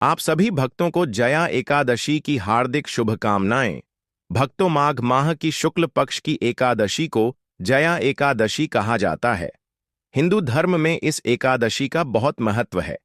आप सभी भक्तों को जया एकादशी की हार्दिक शुभकामनाएं। भक्तों, माघ माह की शुक्ल पक्ष की एकादशी को जया एकादशी कहा जाता है। हिंदू धर्म में इस एकादशी का बहुत महत्व है,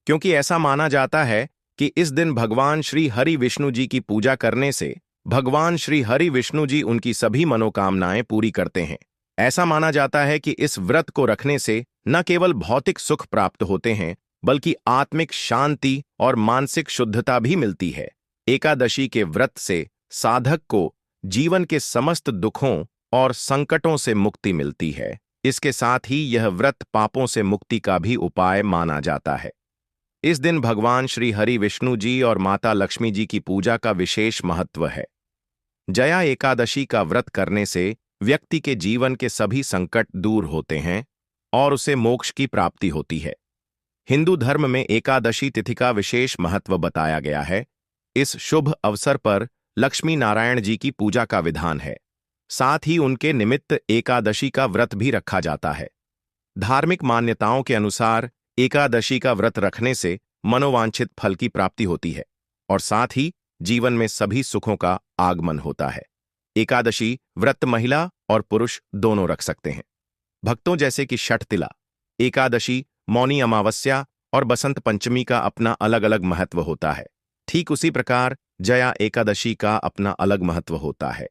क्योंकि ऐसा माना जाता है कि इस दिन भगवान श्री हरि विष्णु जी की पूजा करने से भगवान श्री हरि विष्णु जी उनकी सभी मनोकामनाएं पूरी करते हैं। ऐसा माना जाता है कि इस व्रत को रखने से न केवल भौतिक सुख प्राप्त होते हैं, बल्कि आत्मिक शांति और मानसिक शुद्धता भी मिलती है। एकादशी के व्रत से साधक को जीवन के समस्त दुखों और संकटों से मुक्ति मिलती है। इसके साथ ही यह व्रत पापों से मुक्ति का भी उपाय माना जाता है। इस दिन भगवान श्री हरि विष्णु जी और माता लक्ष्मी जी की पूजा का विशेष महत्व है। जया एकादशी का व्रत करने से व्यक्ति के जीवन के सभी संकट दूर होते हैं और उसे मोक्ष की प्राप्ति होती है। हिंदू धर्म में एकादशी तिथि का विशेष महत्व बताया गया है। इस शुभ अवसर पर लक्ष्मी नारायण जी की पूजा का विधान है। साथ ही उनके निमित्त एकादशी का व्रत भी रखा जाता है। धार्मिक मान्यताओं के अनुसार एकादशी का व्रत रखने से मनोवांछित फल की प्राप्ति होती है और साथ ही जीवन में सभी सुखों का आगमन होता है। एकादशी व्रत महिला और पुरुष दोनों रख सकते हैं। भक्तों, जैसे कि षठतिला एकादशी, मौनी अमावस्या और बसंत पंचमी का अपना अलग अलग महत्व होता है। ठीक उसी प्रकार जया एकादशी का अपना अलग महत्व होता है।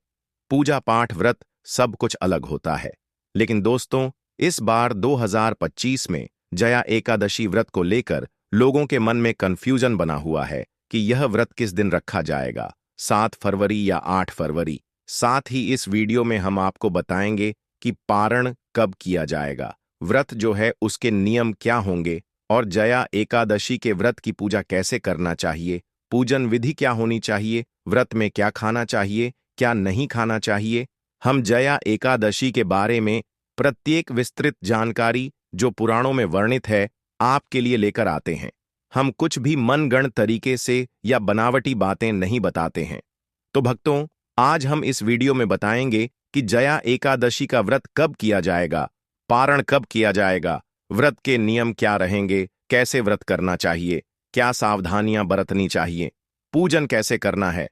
पूजा पाठ व्रत सब कुछ अलग होता है। लेकिन दोस्तों, इस बार 2025 में जया एकादशी व्रत को लेकर लोगों के मन में कंफ्यूजन बना हुआ है कि यह व्रत किस दिन रखा जाएगा, 7 फरवरी या 8 फरवरी। साथ ही इस वीडियो में हम आपको बताएंगे कि पारण कब किया जाएगा, व्रत जो है उसके नियम क्या होंगे और जया एकादशी के व्रत की पूजा कैसे करना चाहिए, पूजन विधि क्या होनी चाहिए, व्रत में क्या खाना चाहिए, क्या नहीं खाना चाहिए। हम जया एकादशी के बारे में प्रत्येक विस्तृत जानकारी जो पुराणों में वर्णित है आपके लिए लेकर आते हैं। हम कुछ भी मनगढ़ंत तरीके से या बनावटी बातें नहीं बताते हैं। तो भक्तों, आज हम इस वीडियो में बताएंगे कि जया एकादशी का व्रत कब किया जाएगा, पारण कब किया जाएगा, व्रत के नियम क्या रहेंगे, कैसे व्रत करना चाहिए, क्या सावधानियां बरतनी चाहिए, पूजन कैसे करना है,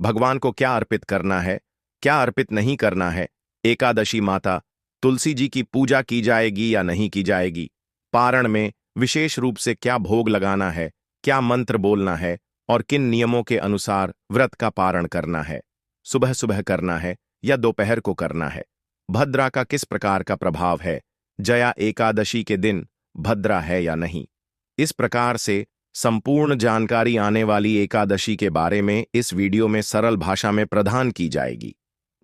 भगवान को क्या अर्पित करना है, क्या अर्पित नहीं करना है, एकादशी माता तुलसी जी की पूजा की जाएगी या नहीं की जाएगी, पारण में विशेष रूप से क्या भोग लगाना है, क्या मंत्र बोलना है और किन नियमों के अनुसार व्रत का पारण करना है, सुबह सुबह करना है या दोपहर को करना है, भद्रा का किस प्रकार का प्रभाव है, जया एकादशी के दिन भद्रा है या नहीं। इस प्रकार से संपूर्ण जानकारी आने वाली एकादशी के बारे में इस वीडियो में सरल भाषा में प्रदान की जाएगी।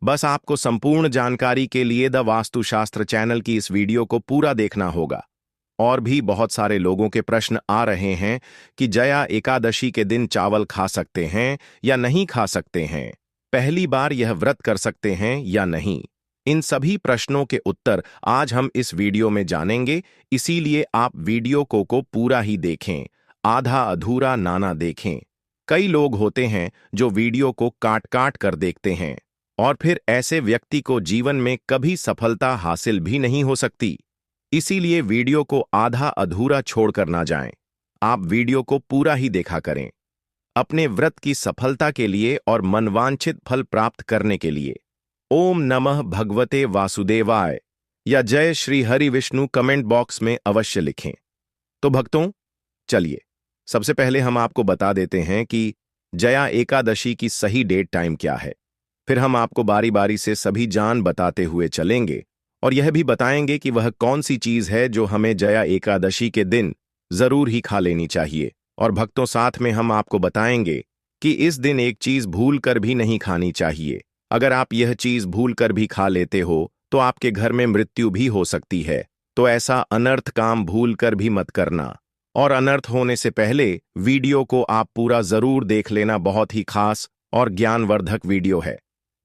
बस आपको संपूर्ण जानकारी के लिए द वास्तुशास्त्र चैनल की इस वीडियो को पूरा देखना होगा। और भी बहुत सारे लोगों के प्रश्न आ रहे हैं कि जया एकादशी के दिन चावल खा सकते हैं या नहीं खा सकते हैं, पहली बार यह व्रत कर सकते हैं या नहीं। इन सभी प्रश्नों के उत्तर आज हम इस वीडियो में जानेंगे, इसीलिए आप वीडियो को पूरा ही देखें, आधा अधूरा ना देखें। कई लोग होते हैं जो वीडियो को काट काट कर देखते हैं और फिर ऐसे व्यक्ति को जीवन में कभी सफलता हासिल भी नहीं हो सकती। इसीलिए वीडियो को आधा अधूरा छोड़कर ना जाएं। आप वीडियो को पूरा ही देखा करें। अपने व्रत की सफलता के लिए और मनवांछित फल प्राप्त करने के लिए ओम नमः भगवते वासुदेवाय या जय श्री हरि विष्णु कमेंट बॉक्स में अवश्य लिखें। तो भक्तों, चलिए सबसे पहले हम आपको बता देते हैं कि जया एकादशी की सही डेट टाइम क्या है। फिर हम आपको बारी बारी से सभी जान बताते हुए चलेंगे और यह भी बताएंगे कि वह कौन सी चीज है जो हमें जया एकादशी के दिन जरूर ही खा लेनी चाहिए। और भक्तों, साथ में हम आपको बताएंगे कि इस दिन एक चीज भूल कर भी नहीं खानी चाहिए। अगर आप यह चीज भूल कर भी खा लेते हो तो आपके घर में मृत्यु भी हो सकती है। तो ऐसा अनर्थ काम भूल कर भी मत करना। और अनर्थ होने से पहले वीडियो को आप पूरा जरूर देख लेना, बहुत ही खास और ज्ञानवर्धक वीडियो है।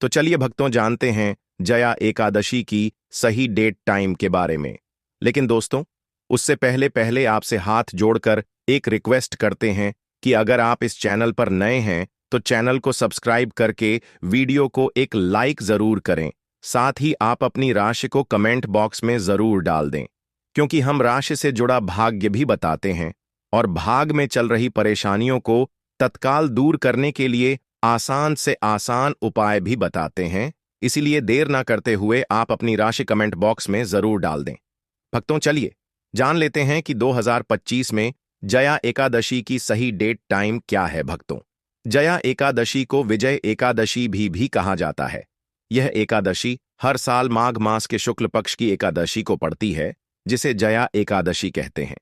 तो चलिए भक्तों, जानते हैं जया एकादशी की सही डेट टाइम के बारे में। लेकिन दोस्तों, उससे पहले पहले आपसे हाथ जोड़कर एक रिक्वेस्ट करते हैं कि अगर आप इस चैनल पर नए हैं तो चैनल को सब्सक्राइब करके वीडियो को एक लाइक जरूर करें। साथ ही आप अपनी राशि को कमेंट बॉक्स में जरूर डाल दें, क्योंकि हम राशि से जुड़ा भाग्य भी बताते हैं और भाग में चल रही परेशानियों को तत्काल दूर करने के लिए आसान से आसान उपाय भी बताते हैं। इसीलिए देर ना करते हुए आप अपनी राशि कमेंट बॉक्स में जरूर डाल दें। भक्तों, चलिए जान लेते हैं कि 2025 में जया एकादशी की सही डेट टाइम क्या है। भक्तों, जया एकादशी को विजय एकादशी भी कहा जाता है। यह एकादशी हर साल माघ मास के शुक्ल पक्ष की एकादशी को पड़ती है, जिसे जया एकादशी कहते हैं।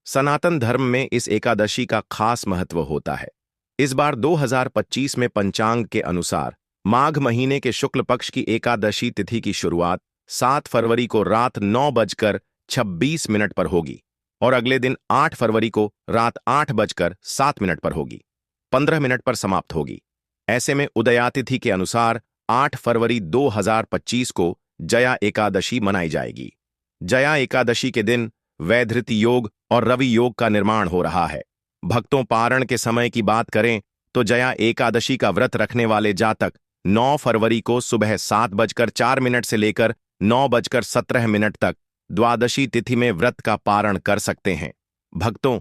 सनातन धर्म में इस एकादशी का खास महत्व होता है। इस बार 2025 में पंचांग के अनुसार माघ महीने के शुक्ल पक्ष की एकादशी तिथि की शुरुआत 7 फरवरी को रात 9:26 पर होगी और अगले दिन 8 फरवरी को रात 8:07 पर होगी, 15 मिनट पर समाप्त होगी। ऐसे में उदयातिथि के अनुसार 8 फरवरी 2025 को जया एकादशी मनाई जाएगी। जया एकादशी के दिन वैधृति योग और रवि योग का निर्माण हो रहा है। भक्तों, पारण के समय की बात करें तो जया एकादशी का व्रत रखने वाले जातक 9 फरवरी को सुबह 7:04 से लेकर 9:17 तक द्वादशी तिथि में व्रत का पारण कर सकते हैं। भक्तों,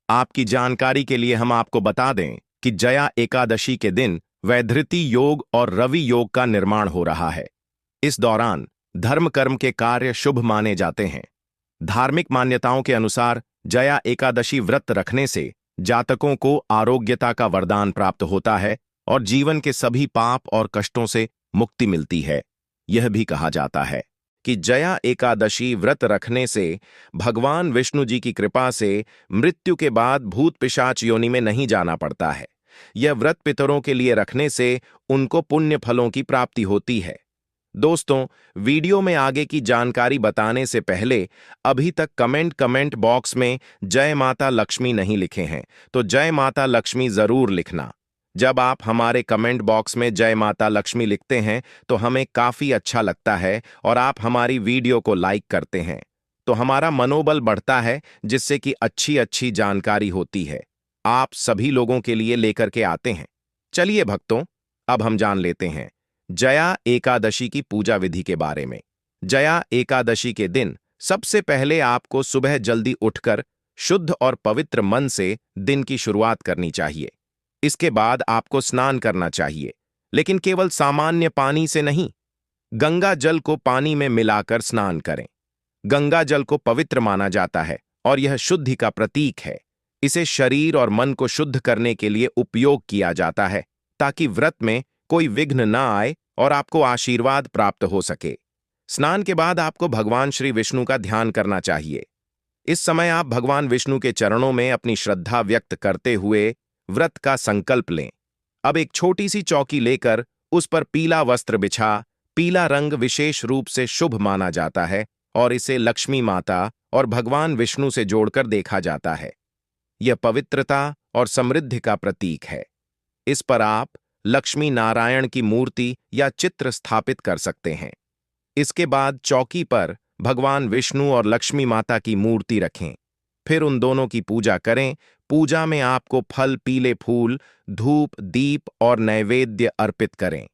आपकी जानकारी के लिए हम आपको बता दें कि जया एकादशी के दिन वैधृति योग और रवि योग का निर्माण हो रहा है। इस दौरान धर्म कर्म के कार्य शुभ माने जाते हैं। धार्मिक मान्यताओं के अनुसार जया एकादशी व्रत रखने से जातकों को आरोग्यता का वरदान प्राप्त होता है और जीवन के सभी पाप और कष्टों से मुक्ति मिलती है। यह भी कहा जाता है कि जया एकादशी व्रत रखने से भगवान विष्णु जी की कृपा से मृत्यु के बाद भूत पिशाच योनि में नहीं जाना पड़ता है। यह व्रत पितरों के लिए रखने से उनको पुण्य फलों की प्राप्ति होती है। दोस्तों, वीडियो में आगे की जानकारी बताने से पहले अभी तक कमेंट बॉक्स में जय माता लक्ष्मी नहीं लिखे हैं तो जय माता लक्ष्मी जरूर लिखना। जब आप हमारे कमेंट बॉक्स में जय माता लक्ष्मी लिखते हैं तो हमें काफी अच्छा लगता है और आप हमारी वीडियो को लाइक करते हैं तो हमारा मनोबल बढ़ता है, जिससे कि अच्छी अच्छी जानकारी होती है आप सभी लोगों के लिए लेकर के आते हैं। चलिए भक्तों, अब हम जान लेते हैं जया एकादशी की पूजा विधि के बारे में। जया एकादशी के दिन सबसे पहले आपको सुबह जल्दी उठकर शुद्ध और पवित्र मन से दिन की शुरुआत करनी चाहिए। इसके बाद आपको स्नान करना चाहिए, लेकिन केवल सामान्य पानी से नहीं, गंगा जल को पानी में मिलाकर स्नान करें। गंगा जल को पवित्र माना जाता है और यह शुद्धि का प्रतीक है। इसे शरीर और मन को शुद्ध करने के लिए उपयोग किया जाता है ताकि व्रत में कोई विघ्न न आए और आपको आशीर्वाद प्राप्त हो सके। स्नान के बाद आपको भगवान श्री विष्णु का ध्यान करना चाहिए। इस समय आप भगवान विष्णु के चरणों में अपनी श्रद्धा व्यक्त करते हुए व्रत का संकल्प लें। अब एक छोटी सी चौकी लेकर उस पर पीला वस्त्र बिछा। पीला रंग विशेष रूप से शुभ माना जाता है और इसे लक्ष्मी माता और भगवान विष्णु से जोड़कर देखा जाता है। यह पवित्रता और समृद्धि का प्रतीक है। इस पर आप लक्ष्मी नारायण की मूर्ति या चित्र स्थापित कर सकते हैं। इसके बाद चौकी पर भगवान विष्णु और लक्ष्मी माता की मूर्ति रखें। फिर उन दोनों की पूजा करें। पूजा में आपको फल, पीले फूल, धूप, दीप और नैवेद्य अर्पित करें।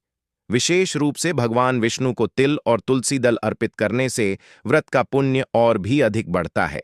विशेष रूप से भगवान विष्णु को तिल और तुलसी दल अर्पित करने से व्रत का पुण्य और भी अधिक बढ़ता है।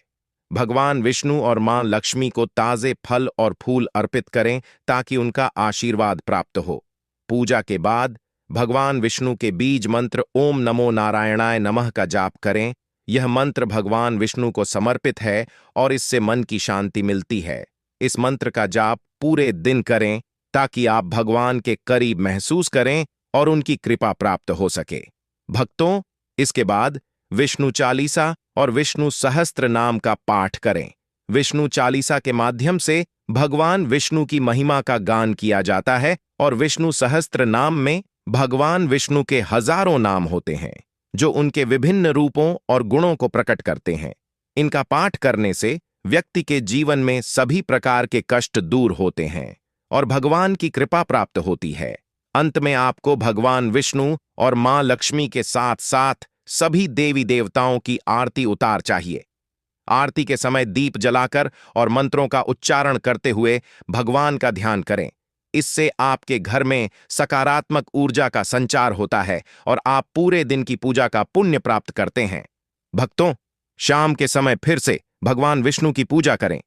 भगवान विष्णु और मां लक्ष्मी को ताजे फल और फूल अर्पित करें ताकि उनका आशीर्वाद प्राप्त हो। पूजा के बाद भगवान विष्णु के बीज मंत्र ओम नमो नारायणाय नमः का जाप करें। यह मंत्र भगवान विष्णु को समर्पित है और इससे मन की शांति मिलती है। इस मंत्र का जाप पूरे दिन करें ताकि आप भगवान के करीब महसूस करें और उनकी कृपा प्राप्त हो सके। भक्तों, इसके बाद विष्णु चालीसा और विष्णु सहस्त्र नाम का पाठ करें। विष्णु चालीसा के माध्यम से भगवान विष्णु की महिमा का गान किया जाता है और विष्णु सहस्त्र नाम में भगवान विष्णु के हजारों नाम होते हैं जो उनके विभिन्न रूपों और गुणों को प्रकट करते हैं। इनका पाठ करने से व्यक्ति के जीवन में सभी प्रकार के कष्ट दूर होते हैं और भगवान की कृपा प्राप्त होती है। अंत में आपको भगवान विष्णु और मां लक्ष्मी के साथ साथ सभी देवी देवताओं की आरती उतार चाहिए। आरती के समय दीप जलाकर और मंत्रों का उच्चारण करते हुए भगवान का ध्यान करें। इससे आपके घर में सकारात्मक ऊर्जा का संचार होता है और आप पूरे दिन की पूजा का पुण्य प्राप्त करते हैं। भक्तों, शाम के समय फिर से भगवान विष्णु की पूजा करें।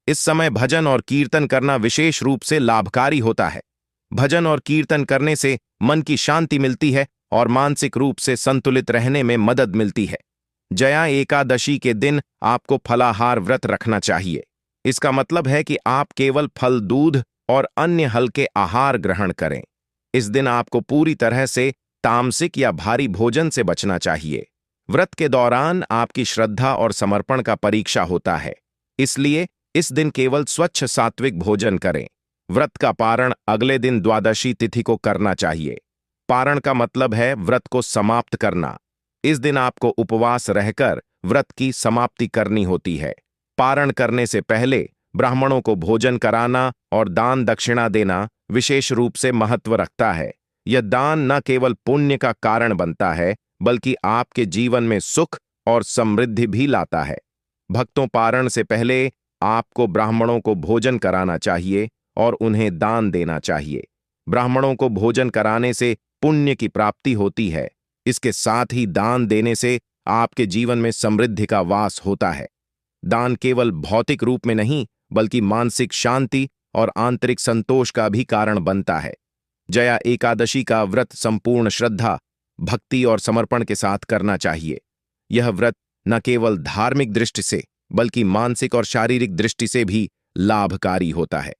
इस समय भजन और कीर्तन करना विशेष रूप से लाभकारी होता है। भजन और कीर्तन करने से मन की शांति मिलती है और मानसिक रूप से संतुलित रहने में मदद मिलती है। जया एकादशी के दिन आपको फलाहार व्रत रखना चाहिए। इसका मतलब है कि आप केवल फल, दूध और अन्य हल्के आहार ग्रहण करें। इस दिन आपको पूरी तरह से तामसिक या भारी भोजन से बचना चाहिए। व्रत के दौरान आपकी श्रद्धा और समर्पण का परीक्षा होता है, इसलिए इस दिन केवल स्वच्छ सात्विक भोजन करें। व्रत का पारण अगले दिन द्वादशी तिथि को करना चाहिए। पारण का मतलब है व्रत को समाप्त करना। इस दिन आपको उपवास रहकर व्रत की समाप्ति करनी होती है। पारण करने से पहले ब्राह्मणों को भोजन कराना और दान दक्षिणा देना विशेष रूप से महत्व रखता है। यह दान न केवल पुण्य का कारण बनता है, बल्कि आपके जीवन में सुख और समृद्धि भी लाता है। भक्तों, पारण से पहले आपको ब्राह्मणों को भोजन कराना चाहिए और उन्हें दान देना चाहिए। ब्राह्मणों को भोजन कराने से पुण्य की प्राप्ति होती है। इसके साथ ही दान देने से आपके जीवन में समृद्धि का वास होता है। दान केवल भौतिक रूप में नहीं, बल्कि मानसिक शांति और आंतरिक संतोष का भी कारण बनता है। जया एकादशी का व्रत संपूर्ण श्रद्धा, भक्ति और समर्पण के साथ करना चाहिए। यह व्रत न केवल धार्मिक दृष्टि से, बल्कि मानसिक और शारीरिक दृष्टि से भी लाभकारी होता है।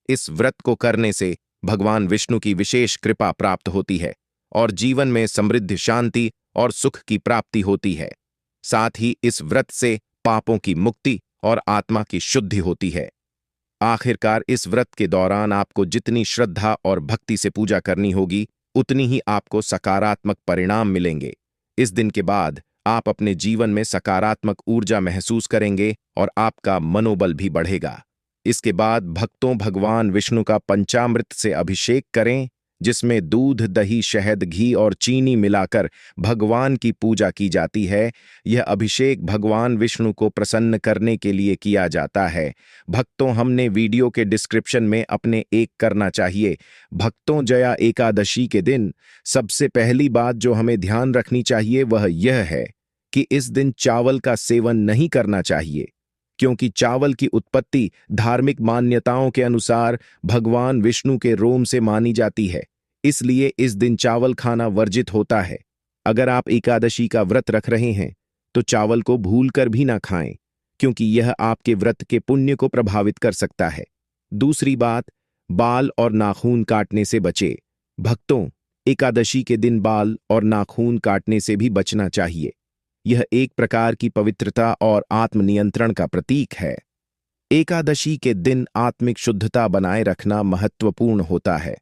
इस व्रत को करने से भगवान विष्णु की विशेष कृपा प्राप्त होती है और जीवन में समृद्धि, शांति और सुख की प्राप्ति होती है। साथ ही इस व्रत से पापों की मुक्ति और आत्मा की शुद्धि होती है। आखिरकार, इस व्रत के दौरान आपको जितनी श्रद्धा और भक्ति से पूजा करनी होगी, उतनी ही आपको सकारात्मक परिणाम मिलेंगे। इस दिन के बाद आप अपने जीवन में सकारात्मक ऊर्जा महसूस करेंगे और आपका मनोबल भी बढ़ेगा। इसके बाद भक्तों, भगवान विष्णु का पंचामृत से अभिषेक करें, जिसमें दूध, दही, शहद, घी और चीनी मिलाकर भगवान की पूजा की जाती है। यह अभिषेक भगवान विष्णु को प्रसन्न करने के लिए किया जाता है। भक्तों, हमने वीडियो के डिस्क्रिप्शन में अपने एक करना चाहिए। भक्तों, जया एकादशी के दिन सबसे पहली बात जो हमें ध्यान रखनी चाहिए वह यह है कि इस दिन चावल का सेवन नहीं करना चाहिए, क्योंकि चावल की उत्पत्ति धार्मिक मान्यताओं के अनुसार भगवान विष्णु के रोम से मानी जाती है। इसलिए इस दिन चावल खाना वर्जित होता है। अगर आप एकादशी का व्रत रख रहे हैं तो चावल को भूलकर भी ना खाएं, क्योंकि यह आपके व्रत के पुण्य को प्रभावित कर सकता है। दूसरी बात, बाल और नाखून काटने से बचे। भक्तों, एकादशी के दिन बाल और नाखून काटने से भी बचना चाहिए। यह एक प्रकार की पवित्रता और आत्मनियंत्रण का प्रतीक है। एकादशी के दिन आत्मिक शुद्धता बनाए रखना महत्वपूर्ण होता है।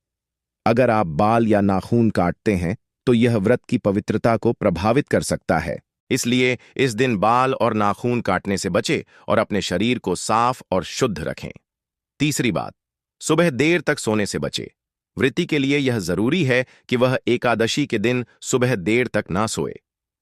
अगर आप बाल या नाखून काटते हैं तो यह व्रत की पवित्रता को प्रभावित कर सकता है। इसलिए इस दिन बाल और नाखून काटने से बचें और अपने शरीर को साफ और शुद्ध रखें। तीसरी बात, सुबह देर तक सोने से बचें। व्रती के लिए यह जरूरी है कि वह एकादशी के दिन सुबह देर तक ना सोए।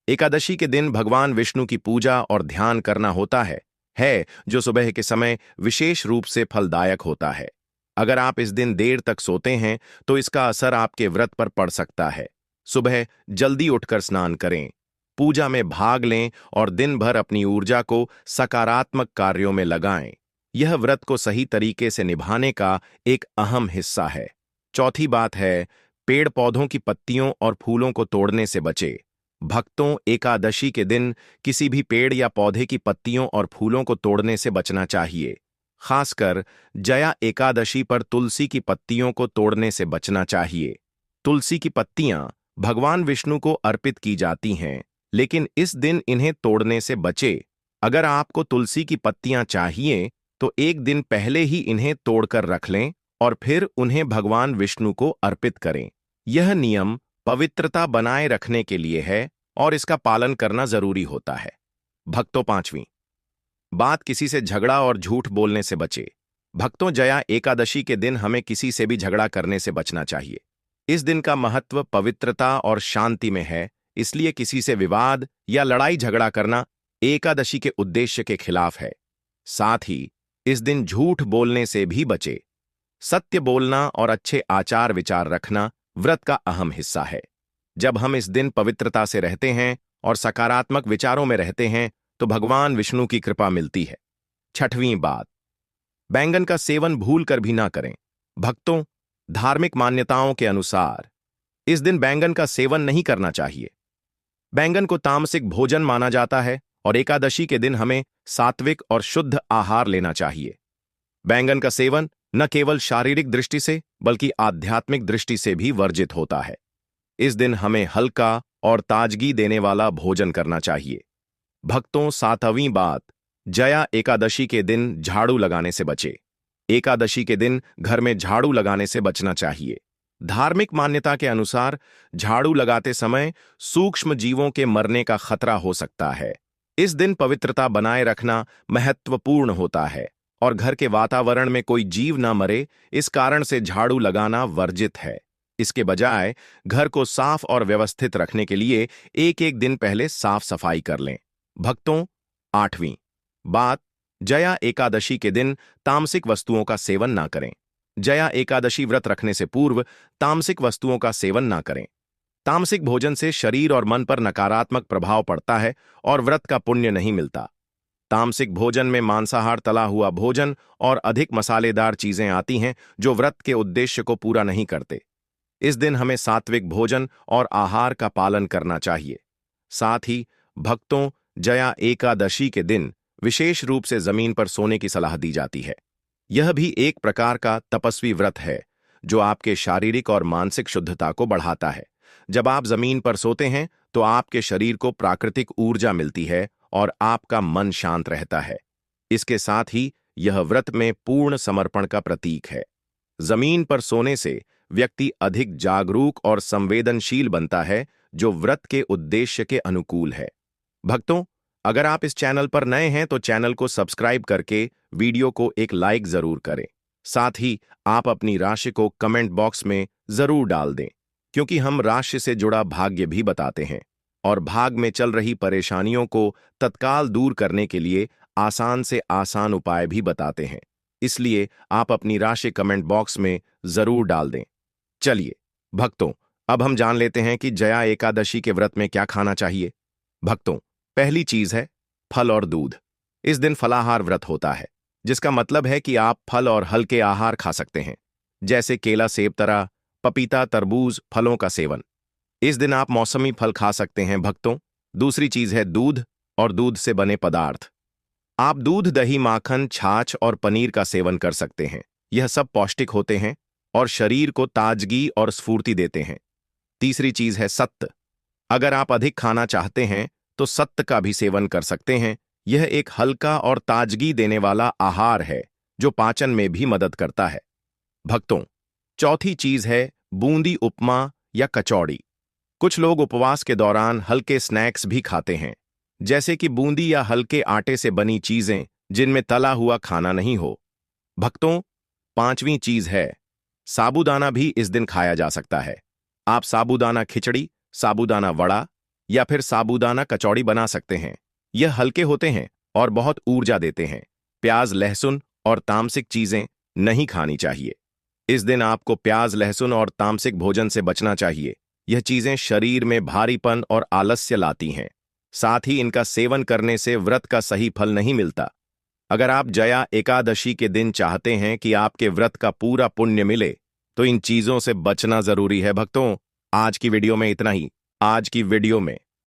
एकादशी के दिन भगवान विष्णु की पूजा और ध्यान करना होता है जो सुबह के समय विशेष रूप से फलदायक होता है। अगर आप इस दिन देर तक सोते हैं तो इसका असर आपके व्रत पर पड़ सकता है। सुबह जल्दी उठकर स्नान करें, पूजा में भाग लें और दिन भर अपनी ऊर्जा को सकारात्मक कार्यों में लगाएं। यह व्रत को सही तरीके से निभाने का एक अहम हिस्सा है। चौथी बात है, पेड़ पौधों की पत्तियों और फूलों को तोड़ने से बचें। भक्तों, एकादशी के दिन किसी भी पेड़ या पौधे की पत्तियों और फूलों को तोड़ने से बचना चाहिए। खासकर जया एकादशी पर तुलसी की पत्तियों को तोड़ने से बचना चाहिए। तुलसी की पत्तियां भगवान विष्णु को अर्पित की जाती हैं, लेकिन इस दिन इन्हें तोड़ने से बचे। अगर आपको तुलसी की पत्तियां चाहिए तो एक दिन पहले ही इन्हें तोड़कर रख लें और फिर उन्हें भगवान विष्णु को अर्पित करें। यह नियम पवित्रता बनाए रखने के लिए है और इसका पालन करना जरूरी होता है। भक्तों, पांचवीं बात, किसी से झगड़ा और झूठ बोलने से बचे। भक्तों, जया एकादशी के दिन हमें किसी से भी झगड़ा करने से बचना चाहिए। इस दिन का महत्व पवित्रता और शांति में है, इसलिए किसी से विवाद या लड़ाई झगड़ा करना एकादशी के उद्देश्य के खिलाफ है। साथ ही इस दिन झूठ बोलने से भी बचे। सत्य बोलना और अच्छे आचार विचार रखना व्रत का अहम हिस्सा है। जब हम इस दिन पवित्रता से रहते हैं और सकारात्मक विचारों में रहते हैं तो भगवान विष्णु की कृपा मिलती है। छठवीं बात, बैंगन का सेवन भूल कर भी ना करें। भक्तों, धार्मिक मान्यताओं के अनुसार इस दिन बैंगन का सेवन नहीं करना चाहिए। बैंगन को तामसिक भोजन माना जाता है और एकादशी के दिन हमें सात्विक और शुद्ध आहार लेना चाहिए। बैंगन का सेवन न केवल शारीरिक दृष्टि से बल्कि आध्यात्मिक दृष्टि से भी वर्जित होता है। इस दिन हमें हल्का और ताजगी देने वाला भोजन करना चाहिए। भक्तों, 7वीं बात, जया एकादशी के दिन झाड़ू लगाने से बचे। एकादशी के दिन घर में झाड़ू लगाने से बचना चाहिए। धार्मिक मान्यता के अनुसार झाड़ू लगाते समय सूक्ष्म जीवों के मरने का खतरा हो सकता है। इस दिन पवित्रता बनाए रखना महत्वपूर्ण होता है और घर के वातावरण में कोई जीव ना मरे, इस कारण से झाड़ू लगाना वर्जित है। इसके बजाय घर को साफ और व्यवस्थित रखने के लिए एक एक दिन पहले साफ सफाई कर लें। भक्तों, 8वीं बात, जया एकादशी के दिन तामसिक वस्तुओं का सेवन ना करें। जया एकादशी व्रत रखने से पूर्व तामसिक वस्तुओं का सेवन ना करें। तामसिक भोजन से शरीर और मन पर नकारात्मक प्रभाव पड़ता है और व्रत का पुण्य नहीं मिलता। तामसिक भोजन में मांसाहार, तला हुआ भोजन और अधिक मसालेदार चीजें आती हैं जो व्रत के उद्देश्य को पूरा नहीं करते। इस दिन हमें सात्विक भोजन और आहार का पालन करना चाहिए। साथ ही भक्तों, जया एकादशी के दिन विशेष रूप से जमीन पर सोने की सलाह दी जाती है। यह भी एक प्रकार का तपस्वी व्रत है जो आपके शारीरिक और मानसिक शुद्धता को बढ़ाता है। जब आप जमीन पर सोते हैं तो आपके शरीर को प्राकृतिक ऊर्जा मिलती है और आपका मन शांत रहता है। इसके साथ ही यह व्रत में पूर्ण समर्पण का प्रतीक है। जमीन पर सोने से व्यक्ति अधिक जागरूक और संवेदनशील बनता है, जो व्रत के उद्देश्य के अनुकूल है। भक्तों, अगर आप इस चैनल पर नए हैं तो चैनल को सब्सक्राइब करके वीडियो को एक लाइक जरूर करें। साथ ही आप अपनी राशि को कमेंट बॉक्स में जरूर डाल दें, क्योंकि हम राशि से जुड़ा भाग्य भी बताते हैं और भाग में चल रही परेशानियों को तत्काल दूर करने के लिए आसान से आसान उपाय भी बताते हैं। इसलिए आप अपनी राशि कमेंट बॉक्स में जरूर डाल दें। चलिए भक्तों, अब हम जान लेते हैं कि जया एकादशी के व्रत में क्या खाना चाहिए। भक्तों, पहली चीज है फल और दूध। इस दिन फलाहार व्रत होता है, जिसका मतलब है कि आप फल और हल्के आहार खा सकते हैं, जैसे केला, सेब, तरह, पपीता, तरबूज, फलों का सेवन। इस दिन आप मौसमी फल खा सकते हैं। भक्तों, दूसरी चीज है दूध और दूध से बने पदार्थ। आप दूध, दही, माखन, छाछ और पनीर का सेवन कर सकते हैं। यह सब पौष्टिक होते हैं और शरीर को ताजगी और स्फूर्ति देते हैं। तीसरी चीज है सत्त। अगर आप अधिक खाना चाहते हैं तो सत्त का भी सेवन कर सकते हैं। यह एक हल्का और ताजगी देने वाला आहार है जो पाचन में भी मदद करता है। भक्तों, चौथी चीज है बूंदी उपमा या कचौड़ी। कुछ लोग उपवास के दौरान हल्के स्नैक्स भी खाते हैं, जैसे कि बूंदी या हल्के आटे से बनी चीजें जिनमें तला हुआ खाना नहीं हो। भक्तों, 5वीं चीज है साबूदाना भी इस दिन खाया जा सकता है। आप साबूदाना खिचड़ी, साबूदाना वड़ा या फिर साबूदाना कचौड़ी बना सकते हैं। यह हल्के होते हैं और बहुत ऊर्जा देते हैं। प्याज, लहसुन और तामसिक चीजें नहीं खानी चाहिए। इस दिन आपको प्याज, लहसुन और तामसिक भोजन से बचना चाहिए। यह चीजें शरीर में भारीपन और आलस्य लाती हैं। साथ ही इनका सेवन करने से व्रत का सही फल नहीं मिलता। अगर आप जया एकादशी के दिन चाहते हैं कि आपके व्रत का पूरा पुण्य मिले तो इन चीजों से बचना जरूरी है। भक्तों, आज की वीडियो में इतना ही। आज की वीडियो में